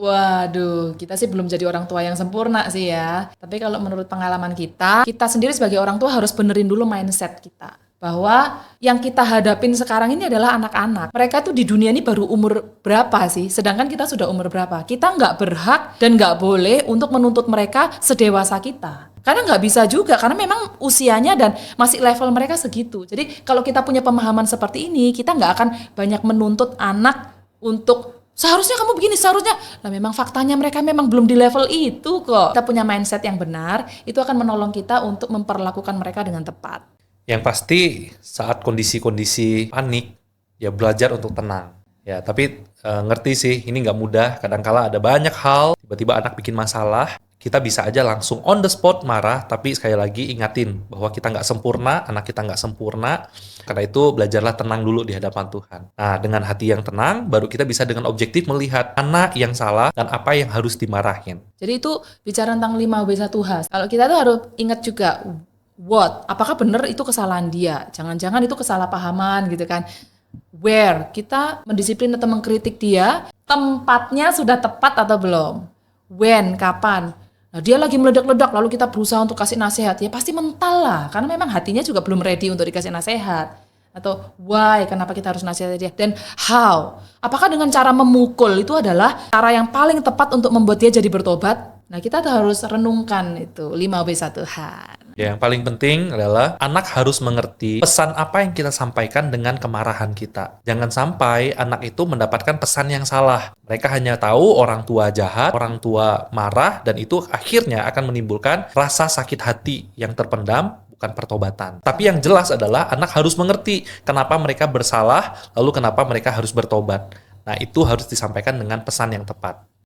Waduh, kita sih belum jadi orang tua yang sempurna sih ya. Tapi kalau menurut pengalaman kita sendiri sebagai orang tua harus benerin dulu mindset kita. Bahwa yang kita hadapin sekarang ini adalah anak-anak. Mereka tuh di dunia ini baru umur berapa sih? Sedangkan kita sudah umur berapa? Kita nggak berhak dan nggak boleh untuk menuntut mereka sedewasa kita. Karena nggak bisa juga, karena memang usianya dan masih level mereka segitu. Jadi kalau kita punya pemahaman seperti ini, kita nggak akan banyak menuntut anak untuk seharusnya kamu begini, seharusnya. Nah memang faktanya mereka memang belum di level itu kok. Kita punya mindset yang benar, itu akan menolong kita untuk memperlakukan mereka dengan tepat. Yang pasti saat kondisi-kondisi panik, ya belajar untuk tenang. Ya, tapi ngerti sih, ini nggak mudah. Kadangkala ada banyak hal, tiba-tiba anak bikin masalah, kita bisa aja langsung on the spot marah, tapi sekali lagi ingatin bahwa kita nggak sempurna, anak kita nggak sempurna. Karena itu belajarlah tenang dulu di hadapan Tuhan. Nah, dengan hati yang tenang, baru kita bisa dengan objektif melihat anak yang salah dan apa yang harus dimarahin. Jadi itu bicara tentang 5W1H. Kalau kita tuh harus ingat juga, apakah benar itu kesalahan dia? Jangan-jangan itu kesalahpahaman gitu kan. Where, kita mendisiplin atau mengkritik dia, tempatnya sudah tepat atau belum? When, kapan? Nah, dia lagi meledak-ledak, lalu kita berusaha untuk kasih nasihat, ya pasti mental lah, karena memang hatinya juga belum ready untuk dikasih nasihat. Atau why, kenapa kita harus nasihat dia? Dan how, apakah dengan cara memukul itu adalah cara yang paling tepat untuk membuat dia jadi bertobat? Nah, kita tuh harus renungkan itu 5W1H. Ya, yang paling penting adalah anak harus mengerti pesan apa yang kita sampaikan dengan kemarahan kita. Jangan sampai anak itu mendapatkan pesan yang salah. Mereka hanya tahu orang tua jahat, orang tua marah, dan itu akhirnya akan menimbulkan rasa sakit hati yang terpendam, bukan pertobatan. Tapi yang jelas adalah anak harus mengerti kenapa mereka bersalah, lalu kenapa mereka harus bertobat. Nah, itu harus disampaikan dengan pesan yang tepat.